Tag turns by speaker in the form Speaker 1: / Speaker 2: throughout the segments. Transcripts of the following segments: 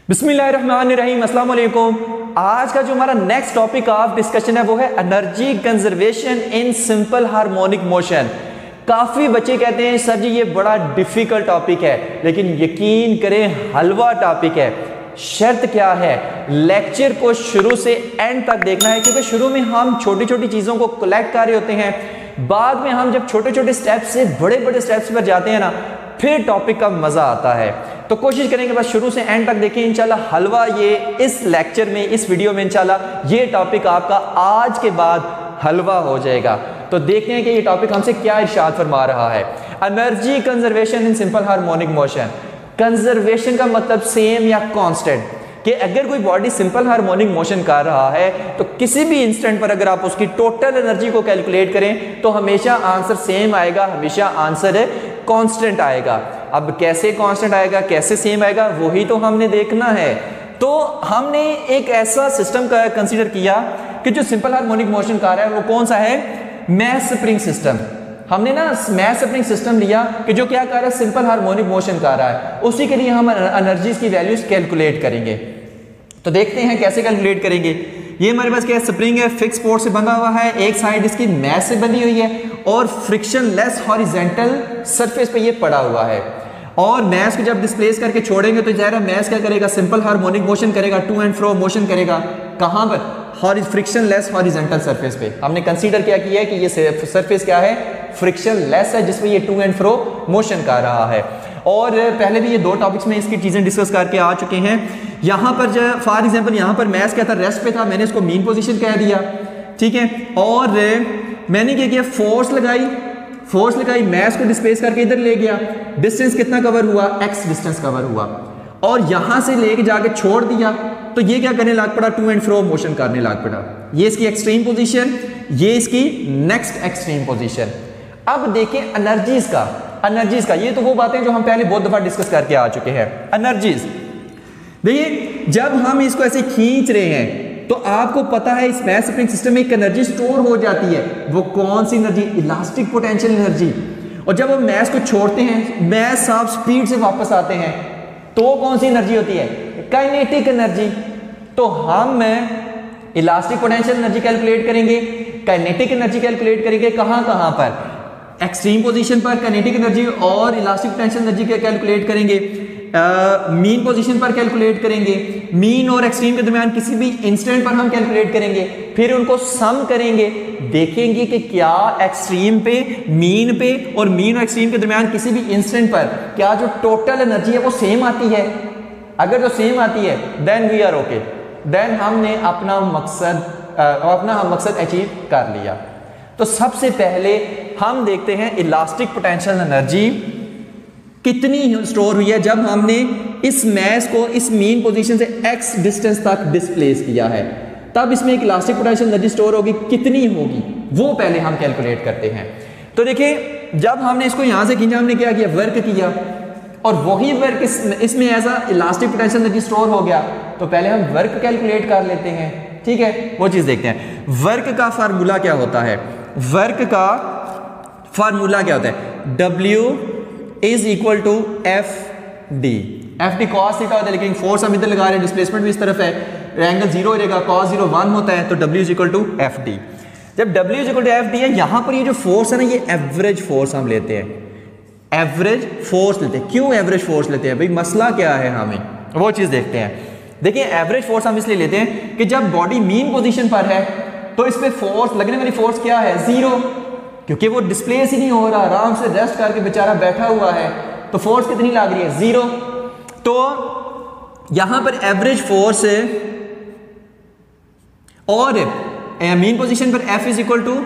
Speaker 1: बिस्मिल्लाहिर्रहमानिर्रहीम, अस्सलाम वालेकुम। आज का जो हमारा नेक्स्ट टॉपिक ऑफ डिस्कशन है वो है energy conservation in simple harmonic motion. काफ़ी बच्चे कहते हैं सर जी ये बड़ा डिफ़िकल्ट टॉपिक है, लेकिन यकीन करें हलवा टॉपिक है। शर्त क्या है, लेक्चर को शुरू से एंड तक देखना है, क्योंकि शुरू में हम छोटी छोटी चीज़ों को कलेक्ट कर रहे होते हैं, बाद में हम जब छोटे छोटे स्टेप्स से बड़े बड़े स्टेप्स पर जाते हैं ना, फिर टॉपिक का मज़ा आता है। तो कोशिश करेंगे बस शुरू से एंड तक देखें, इंशाल्लाह हलवा ये इस लेक्चर में, इस वीडियो में इंशाल्लाह ये टॉपिक आपका आज के बाद हलवा हो जाएगा। तो देखते हैं कि ये टॉपिक हमसे क्या इरशाद फरमा रहा है। Energy conservation in simple harmonic motion. Conservation का मतलब सेम या कांस्टेंट, कि अगर कोई बॉडी सिंपल हार्मोनिक मोशन कर रहा है तो किसी भी इंस्टेंट पर अगर आप उसकी टोटल एनर्जी को कैलकुलेट करें तो हमेशा आंसर सेम आएगा, हमेशा आंसर कांस्टेंट आएगा। अब कैसे कांस्टेंट आएगा, कैसे सेम आएगा, वही तो हमने देखना है। तो हमने एक ऐसा सिस्टम का कंसीडर किया कि जो सिंपल हार्मोनिक मोशन कर रहा है वो कौन सा है, मैस स्प्रिंग सिस्टम। हमने ना मैस स्प्रिंग सिस्टम लिया कि जो क्या कर रहा है, सिंपल हार्मोनिक मोशन कर रहा है। उसी के लिए हम एनर्जीज की वैल्यूज कैलकुलेट करेंगे। तो देखते हैं कैसे कैलकुलेट करेंगे। ये हमारे पास क्या है, स्प्रिंग है, फिक्स फोर्स से बंधा हुआ है, एक साइड इसकी मैस से बंधी हुई है और फ्रिक्शन लेस हॉरिजॉन्टल सरफेस पे ये पड़ा हुआ है। और मैस को जब डिस्प्लेस करके छोड़ेंगे तो ज़ाहिर है मैस क्या करेगा, सिंपल हार्मोनिक मोशन करेगा, टू एंड फ्रो मोशन करेगा। कहाँ पर, फ्रिक्शन लेस हॉरिजॉन्टल सरफेस पे। हमने कंसीडर क्या किया है कि ये सरफेस क्या है, फ्रिक्शन लेस है, जिसपे ये टू एंड फ्रो मोशन कर रहा है। और पहले भी ये दो टॉपिक्स में इसकी चीज़ें डिस्कस करके आ चुके हैं। यहाँ पर जो फॉर एग्जांपल यहाँ पर मैस क्या था, रेस्ट पे था, मैंने इसको मीन पोजीशन कह दिया, ठीक है। और मैंने क्या किया, फोर्स लगाई, मैस को डिस्प्लेस करके इधर ले गया, डिस्टेंस कितना कवर हुआ, एक्स डिस्टेंस कवर हुआ, और यहाँ से लेके जाके छोड़ दिया तो ये क्या करने लग पड़ा, टू एंड फ्रो मोशन करने लग पड़ा। ये इसकी एक्सट्रीम पोजीशन, ये इसकी नेक्स्ट एक्सट्रीम पोजीशन। अब देखें एनर्जीज का, ये तो वो बातें जो हम पहले बहुत दफा डिस्कस करके आ चुके हैं। एनर्जीज देखिए, जब हम इसको ऐसे खींच रहे हैं तो आपको पता है इस मैस स्प्रिंग सिस्टम में एक एनर्जी स्टोर हो जाती है। वो कौन सी एनर्जी, इलास्टिक पोटेंशियल एनर्जी। और जब हम मैस को छोड़ते हैं, मैस आप स्पीड से वापस आते हैं, तो कौन सी एनर्जी होती है, काइनेटिक एनर्जी। तो हम इलास्टिक पोटेंशियल एनर्जी कैलकुलेट करेंगे, काइनेटिक एनर्जी कैलकुलेट करेंगे। कहां पर, एक्सट्रीम पोजीशन पर काइनेटिक एनर्जी और इलास्टिक पोटेंशियल एनर्जी के कैलकुलेट करेंगे, मीन पोजीशन पर कैलकुलेट करेंगे, मीन और एक्सट्रीम के दरमियान किसी भी इंस्टेंट पर हम कैलकुलेट करेंगे, फिर उनको सम करेंगे, देखेंगे कि क्या एक्सट्रीम पे, मीन पे और मीन और एक्सट्रीम के दरमियान किसी भी इंस्टेंट पर क्या जो टोटल एनर्जी है वो सेम आती है। अगर जो सेम आती है then we are okay, then हमने अपना मकसद अचीव कर लिया। तो सबसे पहले हम देखते हैं इलास्टिक पोटेंशियल एनर्जी कितनी स्टोर हुई है जब हमने इस मैस को इस मीन पोजीशन से एक्स डिस्टेंस तक डिस्प्लेस किया है। तब इसमें एक इलास्टिक पोटेंशियल एनर्जी स्टोर होगी, कितनी होगी वो पहले हम कैलकुलेट करते हैं। तो देखिए, जब हमने इसको यहां से खींचा, हमने क्या किया, वर्क किया, और वही वर्क इसमें ऐसा इलास्टिक पोटेंशियल एनर्जी स्टोर हो गया। तो पहले हम वर्क कैलकुलेट कर लेते हैं, ठीक है, वो चीज देखते हैं। वर्क का फार्मूला क्या होता है, वर्क का फार्मूला क्या होता है, W is equal to F D cos theta होता है, लेकिन फोर्स हम इधर लगा रहे हैं, डिस्प्लेसमेंट भी इस तरफ है, एंगल 0 रहेगा, cos 0 1 होता है, तो W is equal to F D. जब W is equal to F D है, यहां पर ये जो फोर्स है ना, ये एवरेज फोर्स हम लेते हैं, एवरेज फोर्स लेते हैं। क्यों एवरेज फोर्स लेते हैं भाई, मसला क्या है, हमें वो चीज देखते हैं। देखिए, एवरेज फोर्स हम इसलिए लेते हैं कि जब बॉडी मीन पोजीशन पर है तो इस पे फोर्स लगने वाली फोर्स क्या है, 0, क्योंकि वो डिस्प्लेस ही नहीं हो रहा, आराम से रेस्ट करके बेचारा बैठा हुआ है, तो फोर्स कितनी लग रही है, 0। तो यहां पर एवरेज फोर्स और मीन पोजीशन पर F इज इक्वल टू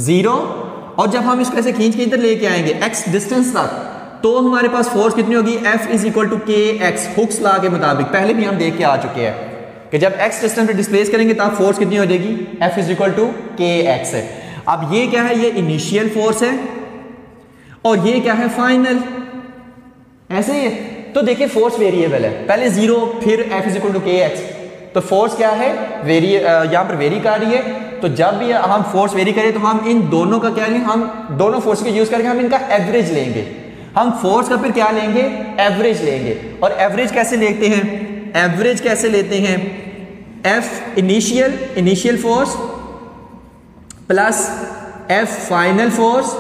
Speaker 1: 0, और जब हम इसको ऐसे खींच के इधर लेके आएंगे x डिस्टेंस तक, तो हमारे पास फोर्स कितनी होगी, F is equal to kx, Hooke's law के मुताबिक। पहले भी हम देख के आ चुके हैं कि जब x डिस्टेंस पे डिस्प्लेस करेंगे तब फोर्स कितनी हो जाएगी, F is equal to kx है। अब ये क्या है, ये इनिशियल फोर्स है, और ये क्या है, फाइनल, ऐसे ही है। तो देखिए, फोर्स वेरिएबल है, पहले 0 फिर F is equal to kx, तो फोर्स क्या है, यहां पर वेरी कर रही है। तो जब भी हम फोर्स वेरी करें तो हम इन दोनों का क्या लेंगे, हम दोनों फोर्स को यूज करके हम इनका एवरेज लेंगे। हम फोर्स का फिर क्या लेंगे, एवरेज लेंगे। और एवरेज कैसे लेते हैं, एवरेज कैसे लेते हैं, F initial force plus F final force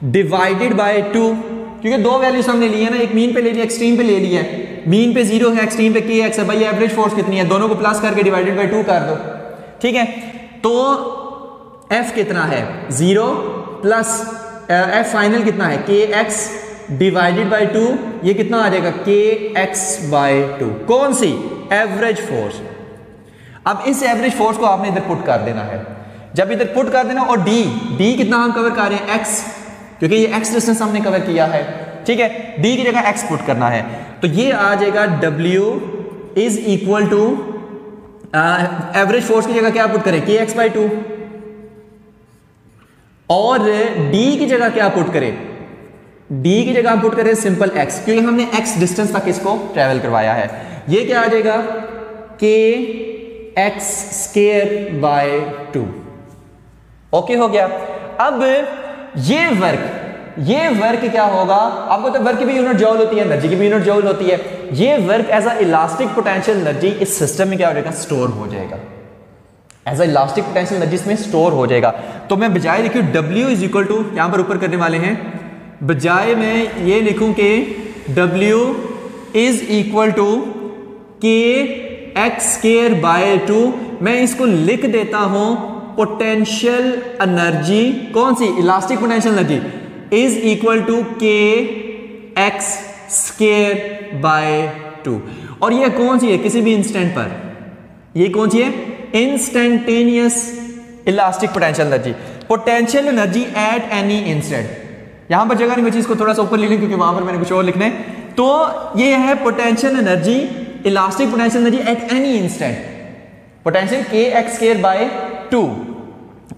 Speaker 1: divided by 2, क्योंकि दो वैल्यूज हमने ली है ना, एक मीन पे ले लिया, एक्सट्रीम पे ले लिया है। मीन पे 0 है, एक्सट्रीम पे के एक्स है। भाई एवरेज फोर्स कितनी है, दोनों को प्लस करके डिवाइडेड बाय 2 कर दो, ठीक है। तो एफ कितना है 0 प्लस एफ फाइनल कितना है के एक्स डिवाइडेड बाय 2, ये कितना आ जाएगा के एक्स बाय 2। कौन सी, एवरेज फोर्स। अब इस एवरेज फोर्स को आपने इधर पुट कर देना है। जब इधर पुट कर देना, और डी कितना हम कवर कर रहे हैं, एक्स, क्योंकि ये एक्स डिस्टेंस हमने कवर किया है, ठीक है। डी की जगह एक्स पुट करना है, तो ये आ जाएगा W is equal to average force की जगह क्या पुट करें, के एक्स बाई 2, और डी की जगह क्या पुट करें, डी की जगह हम पुट करें सिंपल एक्स, क्योंकि हमने एक्स डिस्टेंस तक इसको ट्रेवल करवाया है। ये क्या आ जाएगा, के एक्स स्क्वायर बाय 2। ओके हो गया। अब ये वर्क क्या होगा, आपको तो वर्क की भी यूनिट जॉल होती है, एनर्जी की भी यूनिट जॉल होती है। ये work as a elastic potential energy इस सिस्टम में क्या हो जाएगा, स्टोर हो जाएगा। As a elastic potential energy इसमें स्टोर हो जाएगा। तो मैं बजाय लिखूं W इज इक्वल टू, यहां पर ऊपर करने वाले हैं, बजाय मैं ये लिखूं कि W is equal to K x square by 2, मैं इसको लिख देता हूं पोटेंशियल एनर्जी, कौन सी, elastic potential energy is equal to K x square by 2। और ये कौन सी है, किसी भी इंस्टेंट पर, ये कौन सी है, instantaneous elastic potential energy, potential energy at any instant. यहां पर जगह नहीं बची, इसको थोड़ा सा ऊपर ले लें क्योंकि वहां पर मैंने कुछ और लिखना है। तो ये है potential energy, elastic potential energy at any instant, potential के एक्स स्क्वायर बाय 2।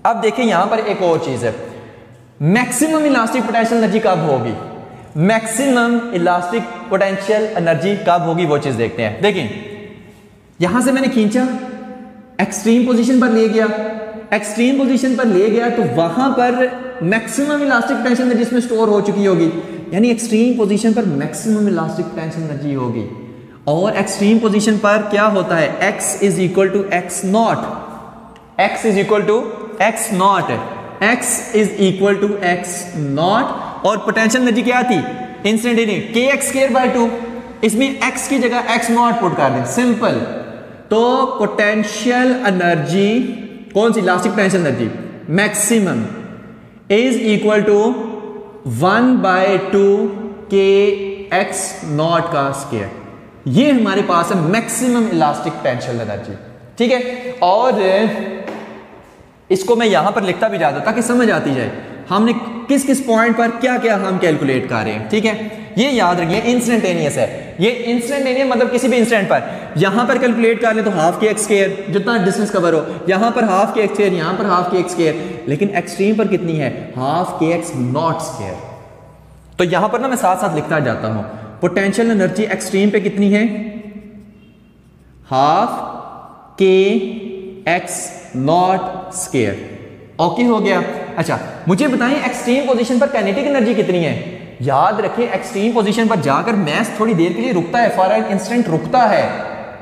Speaker 1: अब देखिए यहां पर एक और चीज है, मैक्सिमम इलास्टिक पोटेंशियल एनर्जी कब होगी, मैक्सिमम इलास्टिक पोटेंशियल एनर्जी कब होगी, वो चीज देखते हैं। देखिए यहां से मैंने खींचा, एक्सट्रीम पोजीशन पर ले गया, एक्सट्रीम पोजीशन पर ले गया, तो वहां पर मैक्सिमम इलास्टिक पोटेंशियल एनर्जी इसमें स्टोर हो चुकी होगी, यानी एक्सट्रीम पोजीशन पर मैक्सिमम इलास्टिक पोटेंशियल एनर्जी होगी। और एक्सट्रीम पोजीशन पर क्या होता है, x is equal to x naught, x is equal to x naught, x is equal to x naught. और पोटेंशियल एनर्जी क्या थी, इंस्टेंटेनियस के एक्स स्क्वायर बाय 2, इसमें x की जगह x नॉट पुट कर दें, सिंपल। तो पोटेंशियल एनर्जी कौन सी, elastic potential energy maximum is equal to 1/2 के एक्स नॉट का स्क्वायर। ये हमारे पास है मैक्सिमम इलास्टिक पोटेंशियल एनर्जी, ठीक है। और इसको मैं यहां पर लिखता भी जाता ताकि समझ आती जाए हमने किस किस पॉइंट पर क्या क्या हम कैलकुलेट कर रहे हैं, ठीक है। ये याद रखिए इंस्टेंटेनियस है, ये इंस्टेंटेनियस मतलब किसी भी इंस्टेंट पर, यहां पर कैलकुलेट कर ले तो हाफ के एक्स स्क्वायर, जितना डिस्टेंस कवर हो, यहां पर हाफ के एक्स स्क्वायर, यहां पर हाफ के एक्स स्क्वायर, लेकिन एक्सट्रीम पर कितनी है, half k x not square. तो यहां पर ना मैं साथ साथ लिखता जाता हूं, पोटेंशियल एनर्जी एक्सट्रीम पे कितनी है, half k x not square. Okay हो गया। अच्छा मुझे बताएं एक्सट्रीम पोजीशन पर काइनेटिक एनर्जी कितनी है। याद रखें एक्सट्रीम पोजीशन पर जाकर मैस थोड़ी देर के लिए रुकता है, फॉर एन इंस्टेंट रुकता है,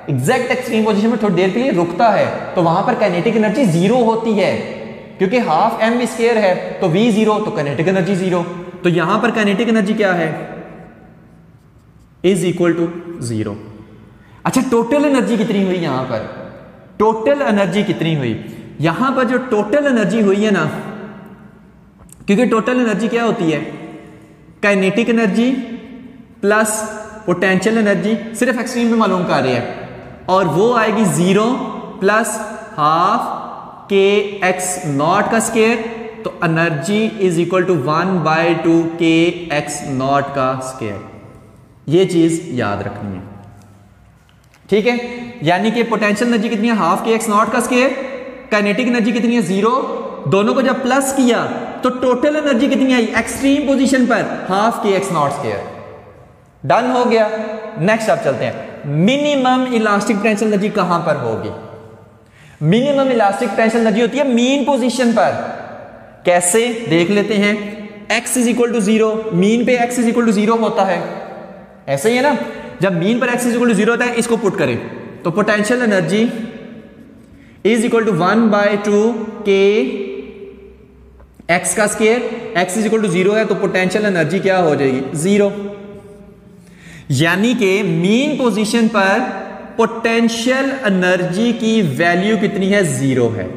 Speaker 1: एग्जैक्ट एक्सट्रीम पोजीशन पर थोड़ी देर के लिए रुकता है, तो वहां पर काइनेटिक एनर्जी 0 होती है, क्योंकि हाफ एम स्क्वायर है तो v 0, तो काइनेटिक एनर्जी 0। तो यहां पर काइनेटिक एनर्जी क्या है, इज इक्वल टू 0। अच्छा टोटल एनर्जी कितनी हुई, यहां पर टोटल एनर्जी कितनी हुई, यहां पर जो टोटल एनर्जी हुई है ना, क्योंकि टोटल एनर्जी क्या होती है, kinetic energy plus potential energy, सिर्फ एक्सट्रीम में मालूम कर रहे हैं, और वो आएगी 0 plus half k x naught का स्क्वायर, तो एनर्जी इज इक्वल टू 1/2 के एक्स नॉट का स्क्वायर। ये चीज याद रखनी है, ठीक है। यानी कि पोटेंशियल एनर्जी कितनी है, हाफ के एक्स नॉट का स्क्वायर, काइनेटिक एनर्जी कितनी है 0, दोनों को जब प्लस किया तो टोटल एनर्जी कितनी आई एक्सट्रीम पोजीशन पर, half k x not square. Done हो गया। नेक्स्ट आप चलते हैं, मिनिमम इलास्टिक पोटेंशियल एनर्जी कहां पर होगी। मिनिमम इलास्टिक पोटेंशियल एनर्जी होती है मीन पोजीशन पर। कैसे देख लेते हैं, x is equal to 0, mean पे x इज इक्वल टू 0 होता है, ऐसे ही है ना। जब मीन पर x इज इक्वल टू 0 होता है, इसको पुट करें तो potential energy is equal to 1/2 k x का square, x is equal to 0 है तो पोटेंशियल एनर्जी क्या हो जाएगी 0। यानी कि मीन पोजीशन पर पोटेंशियल एनर्जी की वैल्यू कितनी है 0 है।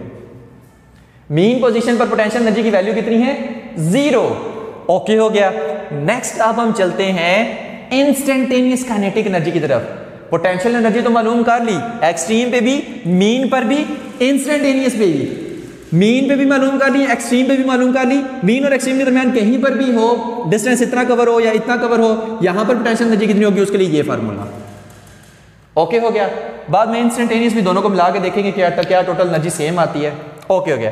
Speaker 1: मीन पोजीशन पर पोटेंशियल एनर्जी की वैल्यू कितनी है 0। ओके हो गया। नेक्स्ट अब हम चलते हैं इंस्टेंटेनियस काइनेटिक एनर्जी की तरफ। पोटेंशियल एनर्जी तो मालूम कर ली, एक्सट्रीम पे भी, मीन पर भी, इंस्टेंटेनियस पे भी। मीन पे भी मालूम कर ली, एक्सट्रीम पे भी मालूम कर ली। मीन और एक्सट्रीम के दरमियान कहीं पर भी हो, डिस्टेंस इतना कवर हो या इतना कवर हो, यहां पर पोटेंशियल एनर्जी कितनी होगी उसके लिए ये फार्मूला। ओके हो गया। बाद में इंस्टेंटेनियस भी दोनों को मिला के देखेंगे क्या टोटल एनर्जी सेम आती है। ओके हो गया।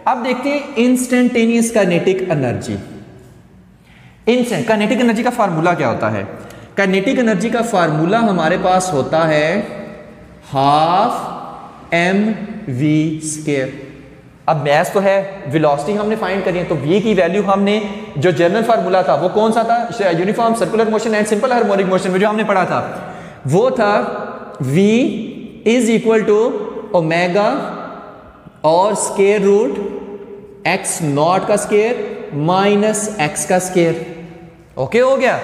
Speaker 1: अब देखते हैं instantaneous kinetic energy. Instant kinetic energy का फार्मूला क्या होता है? काइनेटिक एनर्जी का फार्मूला हमारे पास होता है हाफ mv²। अब मैथ तो है, वेलोसिटी हमने फाइंड करी है, तो v की वैल्यू हमने जो जनरल फार्मूला था वो कौन सा था? Uniform circular motion and simple harmonic motion में जो हमने पढ़ा था वो था v is equal to omega और स्क्वायर रूट x नॉट का स्क्वायर माइनस x का स्क्वायर। ओके हो गया।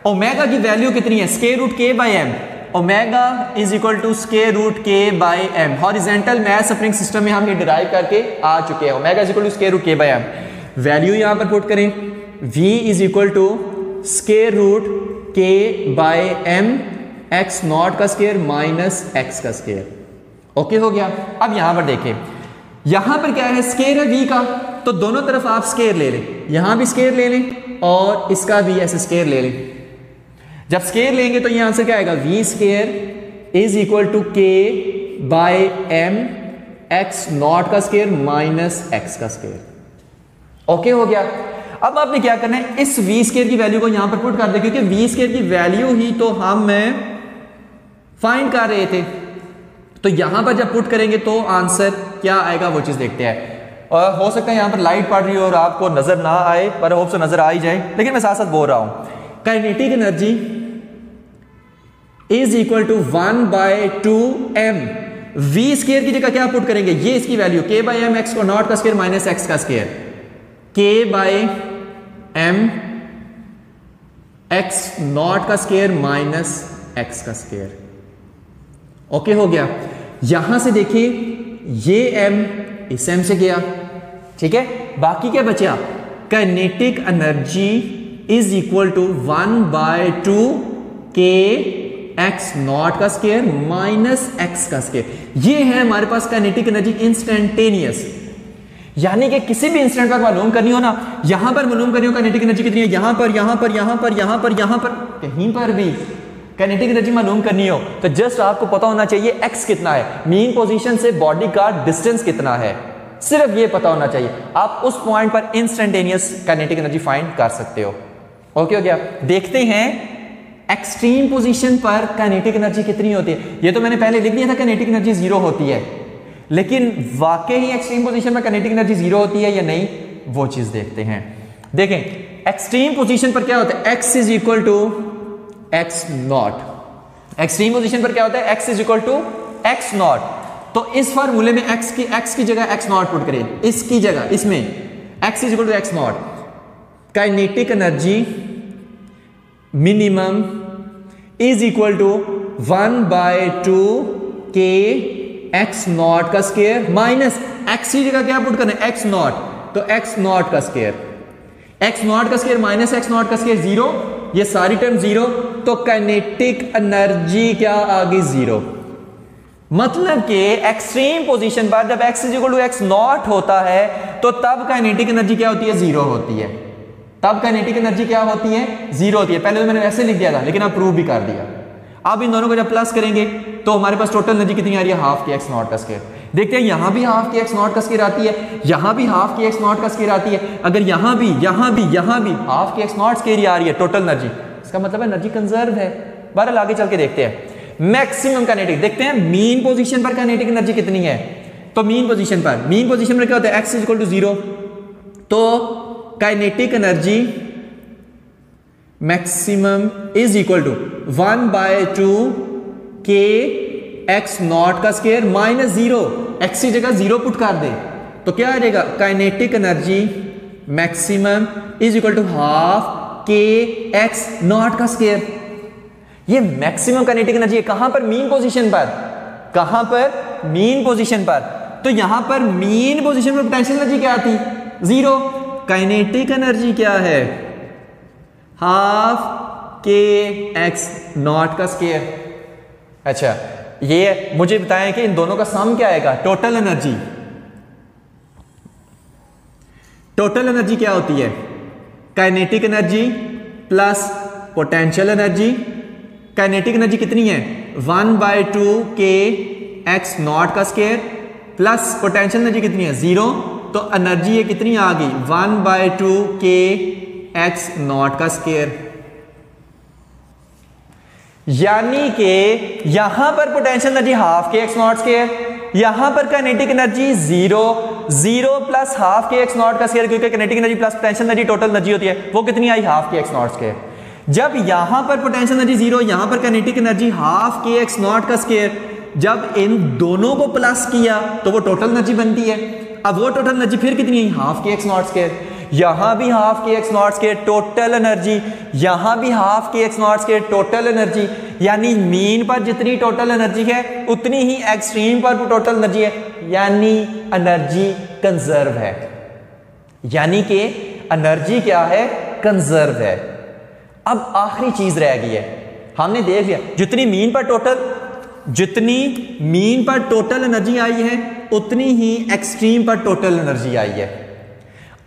Speaker 1: ओमेगा की वैल्यू कितनी है? Square root k by m. Omega is equal to square root k by m. Horizontal math spring system में हम ये डिराइव करके आ चुके हैं। Omega is equal to square root k by m. Value यहां पर पुट करें, v is equal to square root k by m x naught का स्क्वायर माइनस x का स्क्वायर। ओके हो गया। अब यहां पर देखें, यहां पर क्या है? स्क्वायर है v का, तो दोनों तरफ आप स्क्वायर ले लें, यहां भी स्क्वायर ले लें और इसका भी ऐसे स्क्वायर ले लें। जब स्क्वायर लेंगे तो ये आंसर क्या आएगा? v square is equal to k by m x naught का स्क्वायर माइनस x का स्क्वायर। ओके हो गया। अब आपने क्या करना है? इस v स्क्वायर की वैल्यू को यहां पर पुट कर दे, क्योंकि v स्क्वायर की वैल्यू ही तो हम फाइंड कर रहे थे। तो यहां पर जब पुट करेंगे तो आंसर क्या आएगा वो चीज देखते हैं। और हो सकता है यहां पर लाइट पड़ रही हो और आपको नजर ना आए, पर होप से नजर आ ही जाए, लेकिन मैं साथ साथ बोल रहा हूं। Kinetic energy is equal to 1/2 m। v square की जगह क्या पुट करेंगे? ये इसकी value k by m x को नॉट का स्क्वायर माइनस x का square, k by m x naught का स्क्वायर माइनस x का स्क्वायर। ओके हो गया। यहां से देखिए ये m इस m से गया, ठीक है। बाकी क्या बचा? Kinetic energy is equal to 1/2 k x naught का स्क्वायर माइनस x का स्क्वायर। ये है हमारे पास काइनेटिक एनर्जी इंस्टेंटेनियस। यानी कि किसी भी इंस्टेंट पर मालूम करनी हो ना, यहां पर मालूम करनी हो काइनेटिक एनर्जी कितनी है, यहां पर यहां पर यहां पर यहां पर यहां पर कहीं पर भी काइनेटिक एनर्जी मालूम करनी हो तो जस्ट आपको पता होना चाहिए x कितना है, मीन पोजीशन से बॉडी का डिस्टेंस कितना है, सिर्फ ये पता होना चाहिए। आप उस पॉइंट पर इंस्टेंटेनियस काइनेटिक एनर्जी फाइंड कर सकते हो। ओके हो गया। देखते हैं एक्सट्रीम पोजीशन पर काइनेटिक एनर्जी कितनी होती है। ये तो मैंने पहले लिख दिया था काइनेटिक एनर्जी 0 होती है, लेकिन वाकई ही एक्सट्रीम पोजीशन में काइनेटिक एनर्जी 0 होती है या नहीं, वो चीज देखते हैं। देखें एक्सट्रीम पोजीशन पर क्या होता है, x is equal to x naught. Extreme position पर क्या होता है, x is equal to x naught. तो इस फार्मूले में x की जगह x नॉट पुट करें, इसकी जगह इसमें x is equal to x naught. Kinetic energy minimum is equal to 1/2 k x naught का स्क्वायर माइनस x की जगह क्या पुट करना है, x नॉट, तो x नॉट का स्क्वायर, x नॉट का स्क्वायर माइनस x नॉट का स्क्वायर 0, ये सारी टर्म 0, तो काइनेटिक एनर्जी क्या आ गई 0। मतलब कि एक्सट्रीम पोजीशन पर जब x is equal to x naught होता है तो तब काइनेटिक एनर्जी क्या होती है, 0 होती है। तब काइनेटिक एनर्जी क्या होती है, 0 होती है। पहले तो मैंने वैसे लिख दिया था, लेकिन अब प्रूव भी कर दिया। अब इन दोनों को जब प्लस करेंगे तो हमारे पास टोटल एनर्जी कितनी आ रही है, हाफ की x नॉट का स्क्वायर। देखते हैं यहां भी हाफ की x नॉट का स्क्वायर आती है, यहां भी हाफ की x नॉट का स्क्वायर आती है। अगर यहां भी हाफ की x नॉट स्क्वायर आ रही है टोटल एनर्जी, इसका मतलब एनर्जी कंजर्व है। बहरहाल आगे चल के देखते हैं मैक्सिमम काइनेटिक। देखते हैं मीन पोजीशन पर काइनेटिक एनर्जी कितनी है। तो मीन पोजीशन पर क्या होता है, x इज इक्वल टू 0, तो kinetic energy maximum is equal to 1/2 के एक्स नॉट का स्क्वायर माइनस 0, एक्स की जगह 0 पुट कर दे तो क्या आ जाएगा, kinetic energy maximum is equal to half k x naught का स्क्वायर। ये मैक्सिमम काइनेटिक एनर्जी है कहां पर, मीन पोजीशन पर, कहां पर, मीन पोजीशन पर। तो यहां पर मीन पोजीशन पर पोटेंशियल एनर्जी क्या थी, 0, काइनेटिक एनर्जी क्या है, हाफ के एक्स नॉट का स्क्वायर। अच्छा ये मुझे बताएं कि इन दोनों का सम क्या आएगा, टोटल एनर्जी। टोटल एनर्जी क्या होती है, kinetic energy plus potential energy. Kinetic energy कितनी है, 1/2 के एक्स नॉट का स्क्वायर प्लस पोटेंशियल एनर्जी कितनी है, 0। तो एनर्जी ये कितनी आ गई, 1/2 के एक्स नॉट का स्क्वायर। यानी कि यहां पर potential energy half k x not square, यहां पर kinetic energy 0 plus half k x naught का स्क्वायर, क्योंकि kinetic energy plus potential energy total energy होती है, वो कितनी आई, half k x not square. जब यहां पर पोटेंशियल एनर्जी 0, यहां पर kinetic energy half k x naught का स्क्वायर, जब इन दोनों को प्लस किया तो वो टोटल एनर्जी बनती है। अब वो टोटल एनर्जी फिर कितनी है, half k x not square. यहां भी half k x not square total energy, यहां भी half k x not square total energy. यानी मीन पर जितनी टोटल एनर्जी है उतनी ही एक्सट्रीम पर टोटल एनर्जी है, यानी एनर्जी कंजर्व है। यानी कि एनर्जी क्या है, कंजर्व है। अब आखिरी चीज रह गई है, हमने देख लिया जितनी मीन पर टोटल एनर्जी आई है उतनी ही एक्सट्रीम पर टोटल एनर्जी आई है।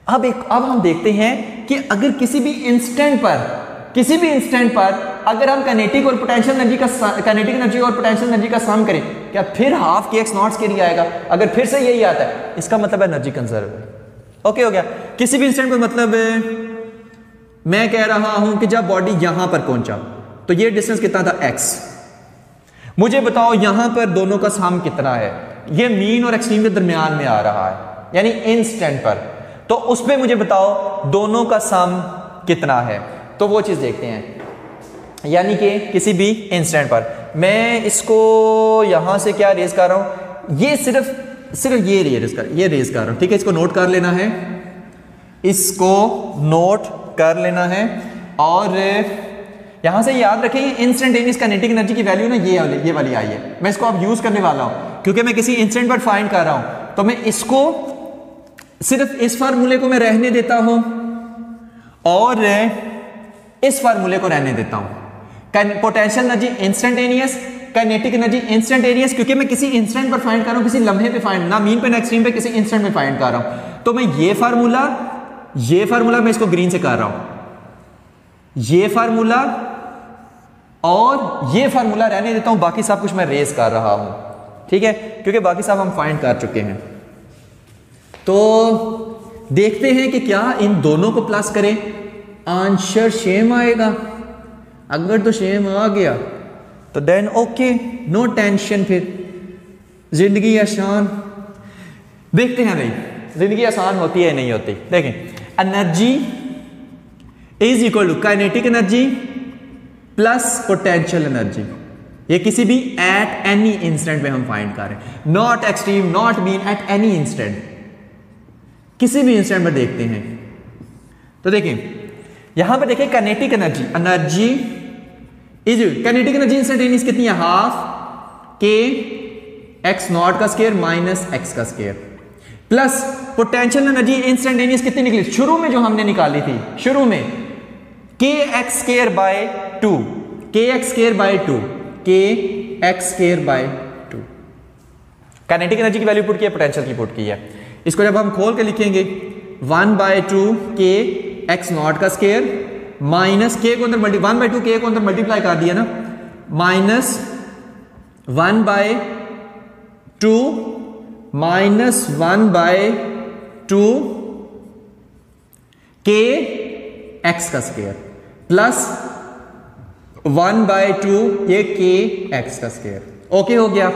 Speaker 1: अब हम देखते हैं कि अगर किसी भी इंस्टेंट पर अगर हम काइनेटिक और पोटेंशियल एनर्जी का काइनेटिक एनर्जी और पोटेंशियल एनर्जी का सम करें, क्या फिर half k x not square ही आएगा। अगर फिर से यही आता है इसका मतलब एनर्जी कंजर्व है। ओके हो गया। किसी भी इंस्टेंट पर मतलब मैं कह रहा हूं कि जब बॉडी यहां पर पहुंचा तो ये डिस्टेंस कितना था, x। मुझे बताओ यहां पर दोनों का सम कितना है, ये मीन और एक्सट्रीम के दरमियान में आ रहा है, यानी इंस्टेंट पर। तो उस पर मुझे बताओ दोनों का सम कितना है, तो वो चीज देखते हैं। यानी कि किसी भी इंस्टेंट पर मैं इसको यहां से क्या रेज कर रहा हूं, ये सिर्फ ये रेज कर रहा हूं, ठीक है। इसको नोट कर लेना है, इसको नोट कर लेना है। और यहां से याद रखें इंस्टेंटेनियस काइनेटिक एनर्जी की वैल्यू ना ये वाली आई है। मैं इसको अब यूज करने वाला हूं क्योंकि मैं किसी इंस्टेंट पर फाइंड कर रहा हूं, तो मैं इसको सिर्फ इस फार्मूले को मैं रहने देता हूं और इस फार्मूले को रहने देता हूं। Potential energy instantaneous, kinetic energy instantaneous, क्योंकि मैं किसी इंस्टेंट पर फाइंड कर रहा हूं, किसी लम्हे पे फाइंड, ना मीन पे ना एक्सट्रीम पे, किसी इंस्टेंट में फाइंड कर रहा हूं। तो मैं ये फार्मूला मैं इसको ग्रीन से कर रहा हूं, ये फार्मूला और ये फार्मूला रहने देता हूं, बाकी सब कुछ मैं रेज कर रहा हूं, ठीक है, क्योंकि बाकी सब हम फाइंड कर चुके हैं। तो देखते हैं कि क्या इन दोनों को प्लस करें आंसर सेम आएगा। अगर तो सेम आ गया तो देन ओके, नो टेंशन, फिर जिंदगी आसान। देखते हैं भाई जिंदगी आसान होती है नहीं होती। देखें, energy is equal to kinetic energy plus potential energy. ये किसी भी एट एनी इंस्टेंट में हम फाइंड कर रहे हैं, not extreme, not mean, at any instant, किसी भी इंस्टेंट में देखते हैं। तो देखें यहां पर देखें kinetic energy kinetic energy instantaneous कितनी है, हाफ के एक्स नॉट का स्क्वायर माइनस एक्स का square, plus potential energy instantaneous कितनी निकली शुरू में जो हमने निकाली थी, शुरू में के एक्स स्क्वायर बाय 2, के एक्स स्क्वायर बाय 2, के x square by 2। Kinetic energy की वैल्यू पुट की है, पोटेंशियल की पुट की है। इसको जब हम खोल के लिखेंगे 1/2 के एक्स नॉट का स्क्वायर माइनस के को अंदर 1/2 के को अंदर मल्टीप्लाई कर दिया ना, माइनस 1/2 माइनस 1/2 के एक्स का स्क्वायर प्लस 1/2 ये के एक्स का स्क्वायर। ओके हो गया।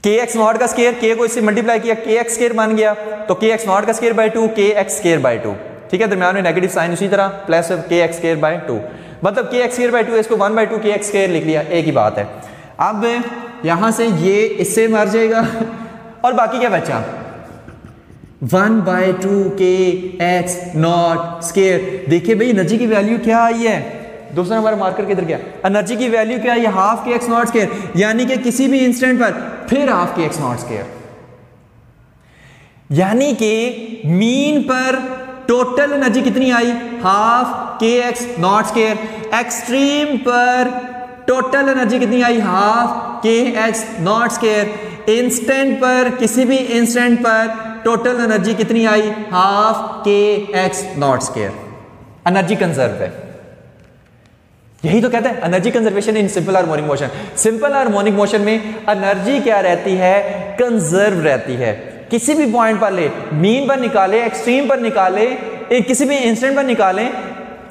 Speaker 1: के एक्स नॉट का स्क्वायर, के को इससे मल्टीप्लाई किया, के एक्स स्क्वायर बन गया, तो के एक्स नॉट का स्क्वायर बाय 2, के एक्स स्क्वायर बाय 2। ठीक है, दरम्यान में नेगेटिव साइन उसी तरह प्लस के एक्स स्क्वायर बाय 2, मतलब के एक्स स्क्वायर बाय 2 इसको 1/2 के एक्स स्क्वायर लिख लिया, एक ही बात है। अब यहां से ये इससे मर जाएगा और बाकी क्या बचा 1/2 के एक्स नॉट स्क्वायर। देखिए भाई एनर्जी की वैल्यू क्या आई है, दूसरा हमारा मार्कर किधर गया, एनर्जी की वैल्यू क्या है half k x not square, यानी कि किसी भी इंस्टेंट पर फिर half k x not square, यानी कि मीन पर टोटल एनर्जी कितनी आई half k x not square, extreme पर टोटल एनर्जी कितनी आई half k x not square, instant पर किसी भी इंस्टेंट पर टोटल एनर्जी कितनी आई half k x not square. Energy conserve है, यही तो कहते हैं energy conservation in simple harmonic motion. Simple harmonic motion में एनर्जी क्या रहती है, कंजर्व रहती है। किसी भी पॉइंट पर ले, मीन पर निकाले, एक्सट्रीम पर निकाले, किसी भी इंस्टेंट पर निकालें,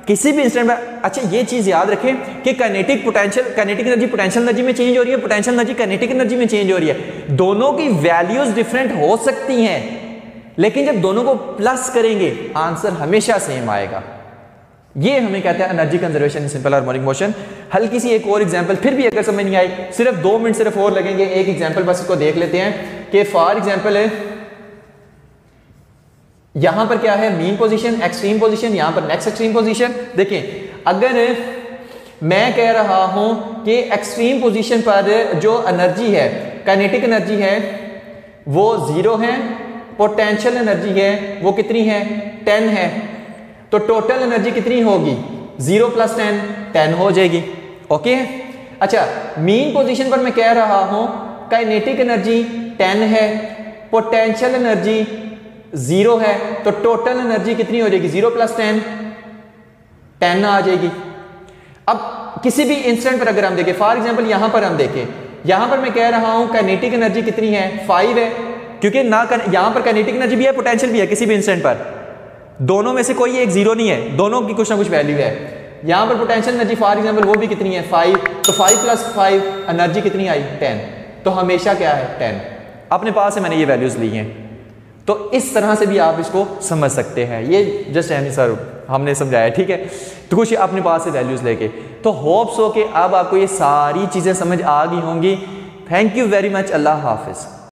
Speaker 1: किसी भी इंस्टेंट पर। अच्छा ये चीज याद रखें कि kinetic potential, kinetic energy potential energy में चेंज हो रही है, पोटेंशियल एनर्जी काइनेटिक एनर्जी में चेंज हो रही है। दोनों की वैल्यूज डिफरेंट हो सकती हैं, लेकिन जब दोनों को प्लस करेंगे आंसर हमेशा सेम आएगा। ये हमें कहते हैं energy conservation in simple harmonic motion. हल्की सी एक और एग्जांपल, फिर भी अगर समझ नहीं आई सिर्फ 2 मिनट सिर्फ और लगेंगे, एक एग्जांपल बस इसको देख लेते हैं कि फॉर एग्जांपल है यहां पर क्या है मीन पोजीशन, एक्सट्रीम पोजीशन, यहां पर नेक्स्ट एक्सट्रीम पोजीशन। देखें अगर मैं कह रहा हूं कि एक्सट्रीम पोजीशन पर जो एनर्जी है, काइनेटिक एनर्जी है वो 0 है, पोटेंशियल एनर्जी है वो कितनी है 10 है, तो टोटल एनर्जी कितनी होगी 0 + 10 10 हो जाएगी। ओके अच्छा मीन पोजीशन पर मैं कह रहा हूं काइनेटिक एनर्जी 10 है, पोटेंशियल एनर्जी 0 है, तो टोटल एनर्जी कितनी हो जाएगी 0 + 10 10 आ जाएगी। अब किसी भी इंस्टेंट पर अगर हम देखें, फॉर एग्जांपल यहां पर हम देखें, यहां पर मैं कह रहा हूं काइनेटिक एनर्जी कितनी है 5 है, क्योंकि ना यहां पर काइनेटिक एनर्जी भी है पोटेंशियल भी है, किसी भी इंस्टेंट पर दोनों में से कोई एक 0 नहीं है, दोनों की कुछ ना कुछ वैल्यू है। यहां पर पोटेंशियल एनर्जी फॉर एग्जांपल वो भी कितनी है 5, तो 5 + 5 एनर्जी कितनी आई 10, तो हमेशा क्या है 10। अपने पास से मैंने ये वैल्यूज ली हैं, तो इस तरह से भी आप इसको समझ सकते हैं। ये जस्ट यानी सर हमने समझाया, ठीक है, तो कुछ अपने पास से वैल्यूज लेके। तो होप्स हो कि अब आपको ये सारी चीजें समझ आ गई होंगी। Thank you very much, Allah Hafiz.